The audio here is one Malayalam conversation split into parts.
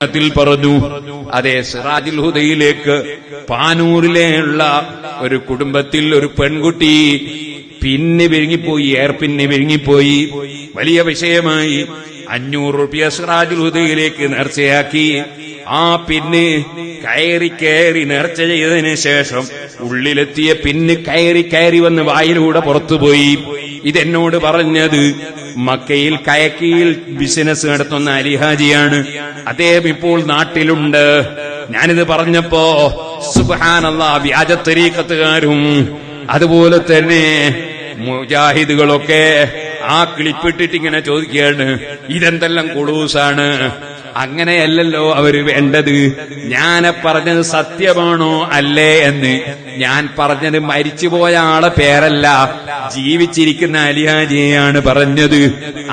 ത്തിൽ പറഞ്ഞു. അതേ സിറാജുൽ ഹുദയിലേക്ക് പാനൂരിലുള്ള ഒരു കുടുംബത്തിൽ ഒരു പെൺകുട്ടി പിന്നെ വിഴുങ്ങിപ്പോയി, എയർപിന്നെ വിഴുങ്ങിപ്പോയി. വലിയ വിഷയമായി. 500 രൂപ സിറാജുൽ ഹുദയിലേക്ക് നേർച്ചയാക്കി. ആ പിന്നെ കയറി നേർച്ച ചെയ്തതിന് ശേഷം ഉള്ളിലെത്തിയ പിന്നെ കയറി വന്ന് വായിലൂടെ പുറത്തുപോയി. ഇതെന്നോട് പറഞ്ഞത് മക്കയിൽ കയക്കിയിൽ ബിസിനസ് നടത്തുന്ന അലിഹാജിയാണ്. അദ്ദേഹം ഇപ്പോൾ നാട്ടിലുണ്ട്. ഞാനിത് പറഞ്ഞപ്പോ സുബ്ഹാനല്ലാഹ്, വ്യാജ തരീഖത്തുകാരും അതുപോലെ തന്നെ മുജാഹിദുകളൊക്കെ ആ ക്ലിപ്പിട്ടിട്ട് ഇങ്ങനെ ചോദിക്കുകയാണ്, ഇതെന്തെല്ലാം കുളൂസാണ്, അങ്ങനെയല്ലല്ലോ അവര് വേണ്ടത്. ഞാൻ പറഞ്ഞത് സത്യമാണോ അല്ലേ എന്ന്. ഞാൻ പറഞ്ഞത് മരിച്ചുപോയ ആളെ പേരല്ല, ജീവിച്ചിരിക്കുന്ന അലിഹാജിയെയാണ് പറഞ്ഞത്.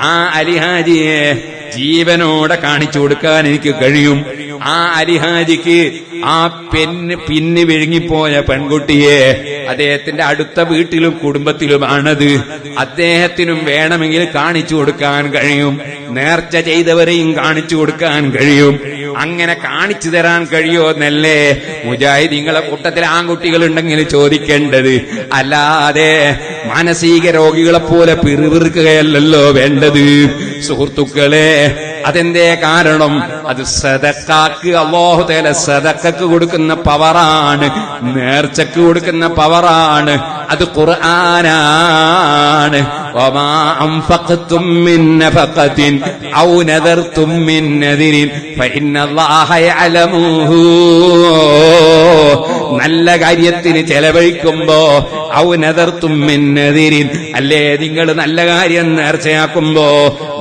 ആ അലിഹാജിയെ ജീവനോടെ കാണിച്ചു കൊടുക്കാൻ എനിക്ക് കഴിയും. ആ അലിഹാജിക്ക് ആ പിന്നെ വിഴുങ്ങിപ്പോയ പെൺകുട്ടിയെ അദ്ദേഹത്തിന്റെ അടുത്ത വീട്ടിലും കുടുംബത്തിലുമാണത്. അദ്ദേഹത്തിനും വേണമെങ്കിൽ കാണിച്ചു കൊടുക്കാൻ കഴിയും. നേർച്ച ചെയ്തവരെയും കാണിച്ചു കൊടുക്കാൻ കഴിയും. അങ്ങനെ കാണിച്ചു തരാൻ കഴിയോ എന്നല്ലേ മുജാഹിദീങ്ങളെ കൂട്ടത്തിൽ ആൺകുട്ടികളുണ്ടെങ്കിൽ ചോദിക്കേണ്ടത്. അല്ലാതെ മാനസിക രോഗികളെ പോലെ പിറുപിറുക്കുകയല്ലല്ലോ വേണ്ടത്. സുഹൃത്തുക്കളെ, അതെന്തേ കാരണം? അത് സദഖക്ക്, അല്ലാഹു തആല സദഖക്ക് കൊടുക്കുന്ന പവറാണ്, നേർച്ചക്ക് കൊടുക്കുന്ന പവറാണ്. അത് ഖുർആനാണ്. വമാ അൻഫഖ്തും മിൻ നഫഖത്തിൻ ഔ നദർതും മിൻ നദിരിൻ ഫഇന്നല്ലാഹ യഅലമുഹു. നല്ല കാര്യത്തിന് ചെലവഴിക്കുമ്പോ ഔ നദർതും മിൻ നദിരിൻ, അല്ലേ നിങ്ങൾ നല്ല കാര്യം നേർച്ചയാക്കുമ്പോ,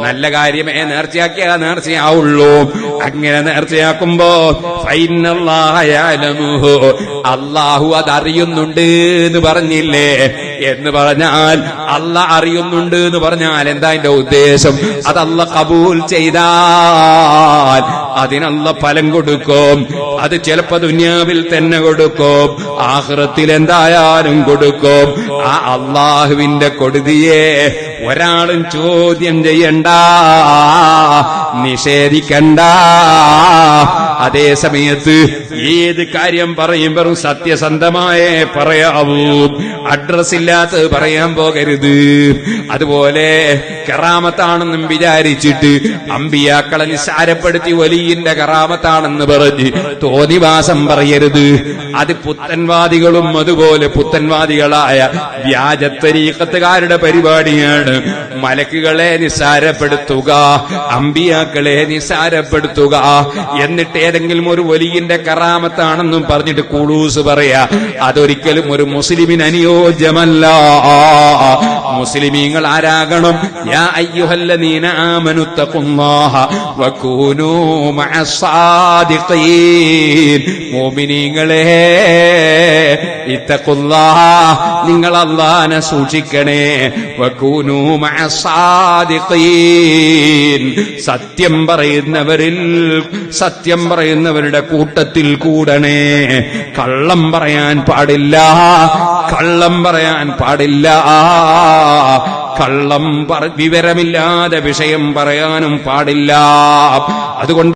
നല്ല കാര്യമേ നേർച്ചയാക്കിയാ നേർച്ചയാവുള്ളൂ. അങ്ങനെ നേർച്ചയാക്കുമ്പോ ഫഇന്നല്ലാഹ യഅലമുഹു, അല്ലാഹു അതറിയുന്നുണ്ട് എന്ന് പറഞ്ഞില്ലേ? എന്ന് പറഞ്ഞാൽ അല്ലാഹ് അറിയുന്നുണ്ട് എന്ന് പറഞ്ഞാൽ എന്താ അതിന്റെ ഉദ്ദേശം? അത് അല്ലാഹ് കബൂൽ ചെയ്താൽ അതിനല്ല ഫലം കൊടുക്കും. അത് ചിലപ്പോ ദുനിയാവിൽ തന്നെ കൊടുക്കും, ആഖിറത്തിൽ എന്തായാലും കൊടുക്കും. ആ അല്ലാഹുവിന്റെ കൊടുതിയെ ഒരാളും ചോദ്യം ചെയ്യണ്ട, നിഷേധിക്കണ്ട. അതേ സമയത്ത് ഏത് കാര്യം പറയുമ്പോഴും സത്യസന്ധമായേ പറയാവൂ, അഡ്രസ് ഇല്ലാത്തത് പറയാൻ പോകരുത്. അതുപോലെ കറാമത്താണെന്നും വിചാരിച്ചിട്ട് അമ്പിയാക്കളെ നിസ്സാരപ്പെടുത്തി വലിയന്റെ കറാമത്താണെന്ന് പറഞ്ഞ് തോന്നിവാസം പറയരുത്. അത് പുത്തൻവാദികളും അതുപോലെ പുത്തൻവാദികളായ വ്യാജ തരീഖത്തുകാരുടെ പരിപാടിയാണ്. മലക്കുകളെ നിസ്സാരപ്പെടുത്തുക, അമ്പിയാക്കളെ നിസ്സാരപ്പെടുത്തുക, എന്നിട്ട് ഏതെങ്കിലും ഒരു വലിയന്റെ കറാമത്താണെന്നും പറഞ്ഞിട്ട് കുളൂസ് പറയാ. അതൊരിക്കലും ഒരു മുസ്ലിമിന് അനുയോജ്യമല്ല. മുസ്ലിമീങ്ങൾ ആരാകണം? യാ അയ്യുഹല്ലദീന ആമനു തഖുല്ലാഹ വകൂനൂ മഅസ്സാദിഖീൻ. മുഅ്മിനീങ്ങളെ, ഇത്തഖുല്ലാഹ, നിങ്ങൾ അല്ലാഹനെ സൂക്ഷിക്കണേ. വകൂനൂ മഅസ്സാദിഖീൻ, സത്യം പറയുന്നവരുടെ കൂട്ടത്തിൽ കൂടണേ. കള്ളം പറയാൻ പാടില്ല, വിവരമില്ലാതെ വിഷയം പറയാനും പാടില്ല. അതുകൊണ്ട്